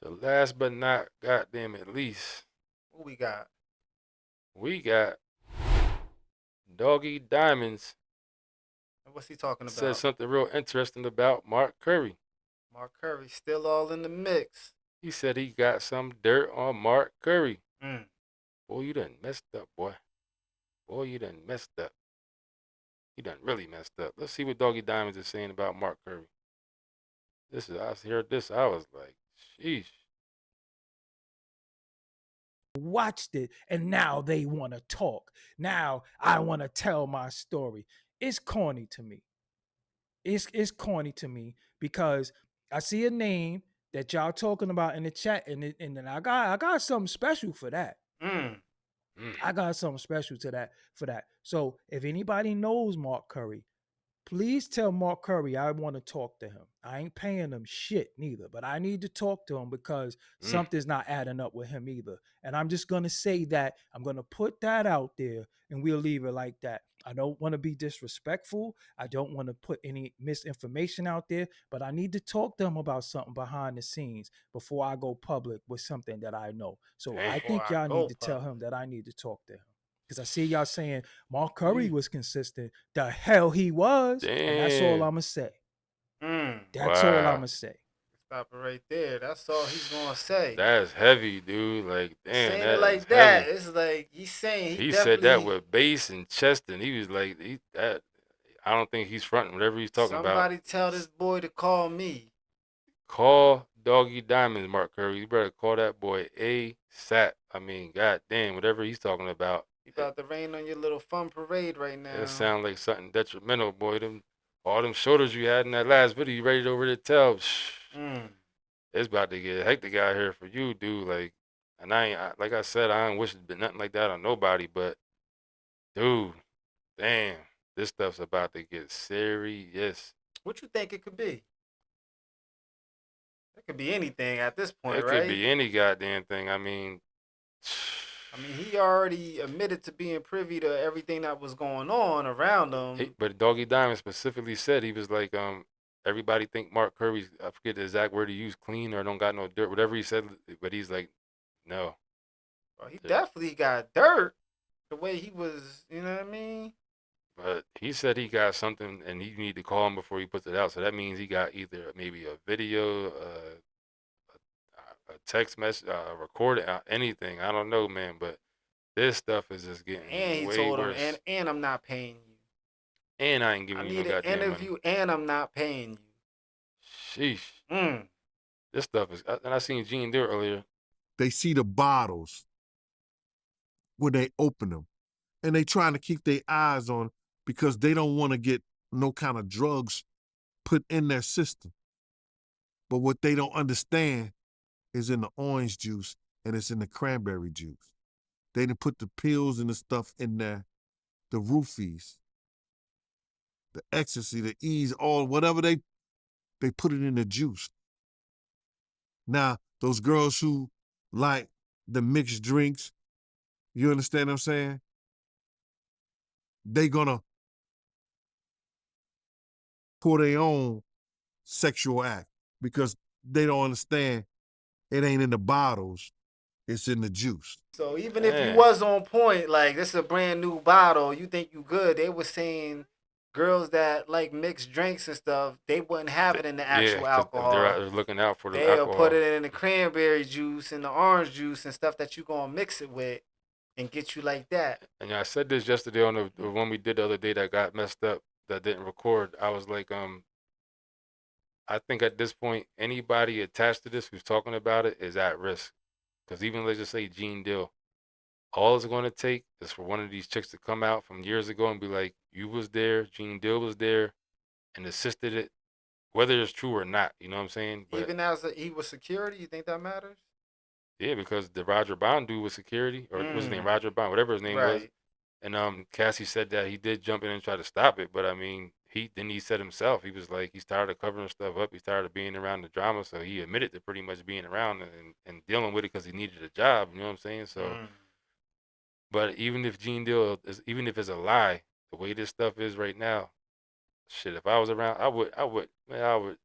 So last but not goddamn at least, What we got? we got Doggie Diamonds What's he talking said about? something real interesting about Mark Curry. Mark Curry still all in the mix. He said he got some dirt on Mark Curry. Mm. Boy, you done messed up, boy. Boy, you done messed up. You done really messed up. Let's see what Doggie Diamonds is saying about Mark Curry. I heard this, I was like, sheesh. Watched it, and now they want to talk. Now I want to tell my story. It's corny to me. It's corny to me because I see a name that y'all talking about in the chat, and then I got something special for that. Mm. Mm. I got something special to that for that. So if anybody knows Mark Curry, please tell Mark Curry I want to talk to him. I ain't paying him shit neither, but I need to talk to him because Mm. something's not adding up with him either. And I'm just going to say that. I'm going to put that out there and we'll leave it like that. I don't want to be disrespectful. I don't want to put any misinformation out there, but I need to talk to him about something behind the scenes before I go public with something that I know. So Damn. I Before think I y'all need go to tell public. him that I need to talk to him. Because I see y'all saying Mark Curry Jeez. was consistent. The hell he was. And that's all Damn. I'm going to say. Mm. That's all I'm Wow. going to say. Stop it right there. That's all he's gonna say. That's heavy, dude. Like, damn, Saying it that is like that, heavy. it's like he's saying he He said that definitely. with bass and chest, and he was like, that. I don't think he's fronting whatever he's talking about. Somebody tell this boy to call me. Call Doggy Diamonds, Mark Curry. You better call that boy ASAP. I mean, goddamn, whatever he's talking about, He about to rain on your little fun parade right it now. sounds like something detrimental, boy. All them shoulders you had in that last video, you ready over to tell? Mm. It's about to get hectic out here for you, dude. Like, and like I said, I don't wish it been nothing like that on nobody, but dude, damn, this stuff's about to get serious. What you think it could be? It could be anything at this point, It could right? be any goddamn thing. I mean, I mean, he already admitted to being privy to everything that was going on around him. but Doggy Diamond specifically said he was like, everybody think Mark Curry's, I forget the exact word he used, clean or don't got no dirt, whatever he said, but he's like, no. Well, he definitely got dirt the way he was. You know what I mean? But he said he got something and he need to call him before he puts it out. So that means he got either maybe a video, a text message, a recording, anything. I don't know, man. But this stuff is just And getting he way told him, worse. and I'm not paying you. And I ain't I giving you no need an goddamn money. interview, and I'm not paying Sheesh. you. Mm. This stuff is, and I seen Gene do it earlier. They see the bottles when they open them, and they trying to keep their eyes on because they don't want to get no kind of drugs put in their system. But what they don't understand is in the orange juice and it's in the cranberry juice. They didn't put the pills and the stuff in there, the roofies, the ecstasy, the ease, all whatever they put it in the juice. Now, those girls who like the mixed drinks, you understand what I'm saying? They gonna pour their own sexual act because they don't understand it ain't in the bottles, it's in the juice. So even if you Man. was on point, like this is a brand new bottle, you think you good? They were saying girls that like mixed drinks and stuff, they wouldn't have it in the Yeah, actual because they're out alcohol. there looking out for the They'll put alcohol. it in the cranberry juice and the orange juice and stuff that you gonna mix it with and get you like that. And I said this yesterday on the one we did the other day that got messed up that didn't record. I was like, I think at this point anybody attached to this who's talking about it is at risk. Because even let's just say Gene Dill, all it's going to take is for one of these chicks to come out from years ago and be like, "You was there, Gene Dill was there, and assisted it," whether it's true or not. You know what I'm saying? But Even as he was security, you think that matters? yeah, because the Roger Bond dude was security, or what's his name, Mm. Roger Bond, whatever his name was. Right. And Cassie said that he did jump in and try to stop it, but I mean, he said himself, he was like he's tired of covering stuff up, he's tired of being around the drama, so he admitted to pretty much being around and dealing with it because he needed a job. You know what I'm saying? So, Mm. but even if Gene Deal is, even if it's a lie, the way this stuff is right now, shit, if I was around, I would, man, I would.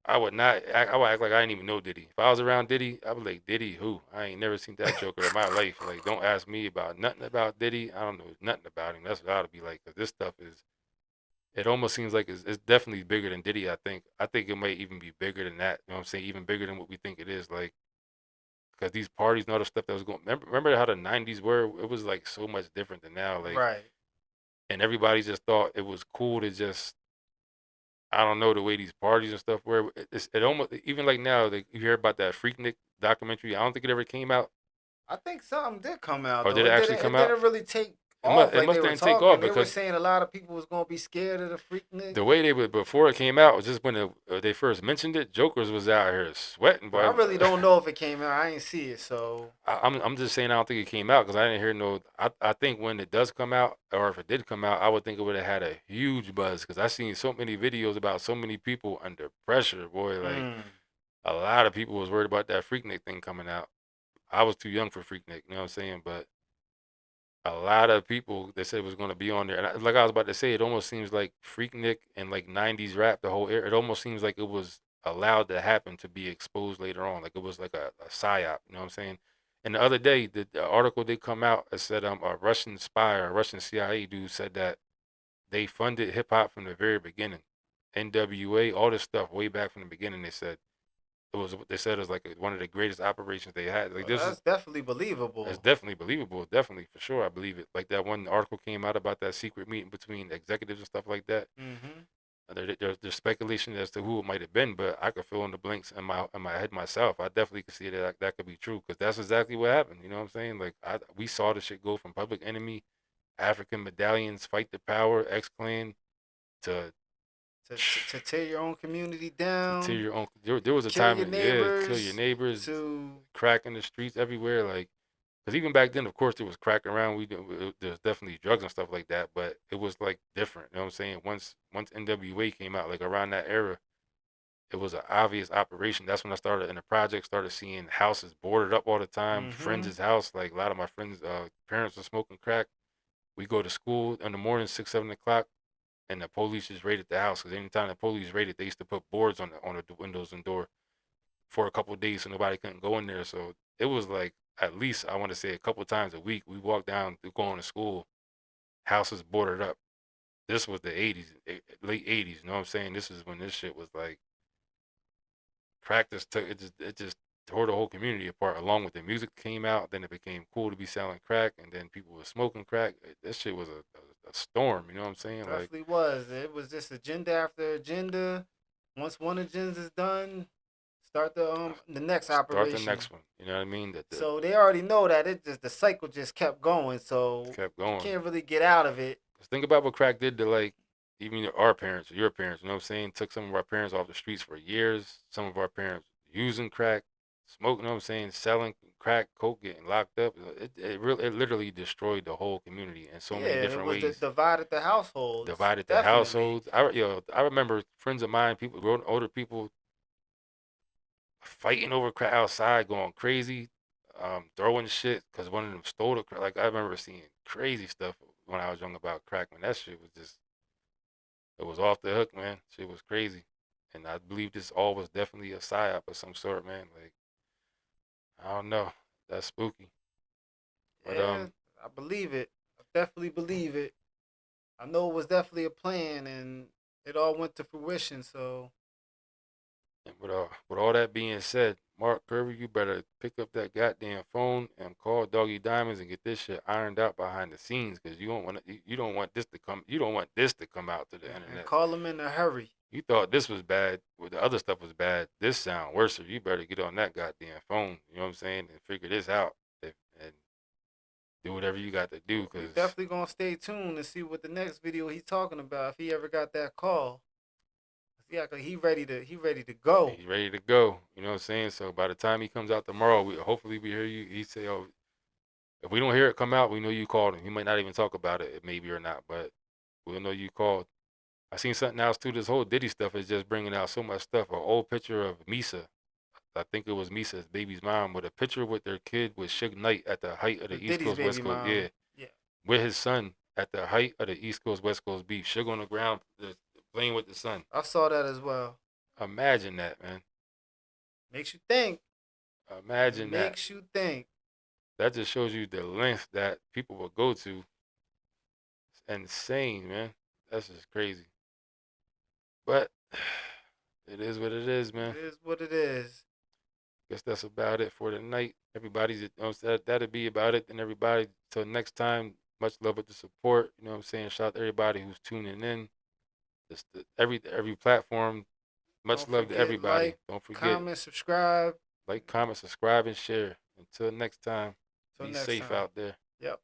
I would not. I would act like I didn't even know Diddy. If I was around Diddy, I would be like, Diddy, who? I ain't never seen that Joker in my life. Like, don't ask me about nothing about Diddy. I don't know nothing about him. That's what I would be like. Cause this stuff is. It almost seems like it's definitely bigger than Diddy. I think. I think it might even be bigger than that. You know what I'm saying? Even bigger than what we think it is. Like, cause these parties and all the stuff that was going. Remember how the '90s were? It was like so much different than now. Like, Right. and everybody just thought it was cool to just I don't know the way these parties and stuff were. It almost even like now, like, you hear about that Freaknik documentary. I don't think it ever came out, I think something did come out or though. did it It actually didn't. come It out? didn't really take It must off it like must they were didn't take talking. off They were because saying a lot of people was gonna be scared of the Freaknik. the way they were before it came out was just when they first mentioned it. Jokers was out here sweating, But I boy. really don't know if it came out. I ain't see it, so I'm just saying I don't think it came out because I didn't hear no. I think when it does come out, or if it did come out, I would think it would have had a huge buzz because I seen so many videos about so many people under pressure, boy. Like a lot of people was worried about that Freaknik thing coming out. I was too young for Freaknik, you know what I'm saying? But a lot of people they said it was going to be on there, and like I was about to say, it almost seems like Freaknik and like '90s rap, the whole era. It almost seems like it was allowed to happen to be exposed later on, like it was like a psyop. You know what I'm saying? And the other day, the article did come out. It said a Russian spy or a Russian CIA dude said that they funded hip hop from the very beginning. NWA, all this stuff way back from the beginning. They said it was. They said it was like one of the greatest operations they had. Like this is that's definitely it's believable. definitely believable. Definitely, for sure, I believe it. Like that one article came out about that secret meeting between executives and stuff like that. Mm-hmm. There's speculation as to who it might have been, but I could fill in the blanks in my head myself. I definitely could see that could be true because that's exactly what happened. You know what I'm saying? Like we saw the shit go from Public Enemy, African Medallions, Fight the Power, X Clan to To tear your own community to down, your own. There was a kill time, your yeah, kill your neighbors, neighbors, to crack in the streets everywhere, like. Because even back then, of course, there was crack around. There's definitely drugs and stuff like that, but it was like different. You know what I'm saying? Once NWA came out, like around that era, it was an obvious operation. That's when I started in the project. Started seeing houses boarded up all the time. mm-hmm. Friends' house, like a lot of my friends' parents were smoking crack. We go to school in the morning, 6, 7 o'clock, and the police just raided the house. Because anytime the police raided, they used to put boards on the windows and door for a couple of days, so nobody couldn't go in there. So it was like at least I want to say a couple times a week we walked down through going to school, houses boarded up. This was the '80s, late '80s. You know what I'm saying? This is when this shit was like practice took it just tore the whole community apart. Along with the music came out, then it became cool to be selling crack, and then people were smoking crack. This shit was a storm. You know what I'm saying? Like Definitely was. It was just agenda after agenda. Once one agenda is done, start the next start the operation. next one. You know what I mean? That the So they already know that it just the cycle just kept going. So kept you going. can't really get out of it. Cause think about what crack did to like even our parents or your parents. You know what I'm saying? Took some of our parents off the streets for years. Some of our parents using crack, smoking. You know what I'm saying? Selling crack, coke, getting locked up. It literally destroyed the whole community in so Yeah, many it different was ways. divided the households. Divided the Definitely. households. I remember friends of mine, people, older people, fighting over crack outside, going crazy, throwing shit because one of them stole the crack. Like I remember seeing crazy stuff when I was young about crack. Man, that shit was just it was off the hook, man. Shit was crazy. And I believe this all was definitely a psyop of some sort, man. Like, I don't know. That's spooky. But Yeah, I believe it. I definitely believe it. I know it was definitely a plan, and it all went to fruition. So and with all that being said, Mark Kirby, you better pick up that goddamn phone and call Doggy Diamonds and get this shit ironed out behind the scenes, because you don't want this to come out to the and internet. call them in a hurry. You thought this was bad, well, the other stuff was bad. This sound worse. So you better get on that goddamn phone. You know what I'm saying? And figure this out. And do whatever you got to do, We because definitely gonna stay tuned and see what the next video he's talking about. If he ever got that call, yeah, cause he ready to go. he's ready to go. You know what I'm saying? So by the time he comes out tomorrow, hopefully we hear you. He say, "Oh, if we don't hear it come out, we know you called him." He might not even talk about it, maybe or not, but we'll know you called. I seen something else too. This whole Diddy stuff is just bringing out so much stuff. An old picture of Misa. I think it was Misa's baby's mom with a picture with their kid with Suge Knight at the height of the With East Diddy's Coast West baby Coast. Yeah, mom. Yeah. with his son at the height of the East Coast West Coast beef. Suge on the ground, just playing with the son. I saw that as well. Imagine that, man. Makes you think. Imagine that. Makes you think. That just shows you the length that people will go to. It's insane, man. That's just crazy. But it is what it is, man. It is what it is. Guess that's about it for tonight. Everybody's that'll be about it. And everybody, till next time, much love with the support. You know what I'm saying? Shout out to everybody who's tuning in. Just every platform. Much Don't love to forget, everybody. like, Don't forget, comment, subscribe. like, comment, subscribe, and share. Until next time, Till be next safe time. out there. Yep.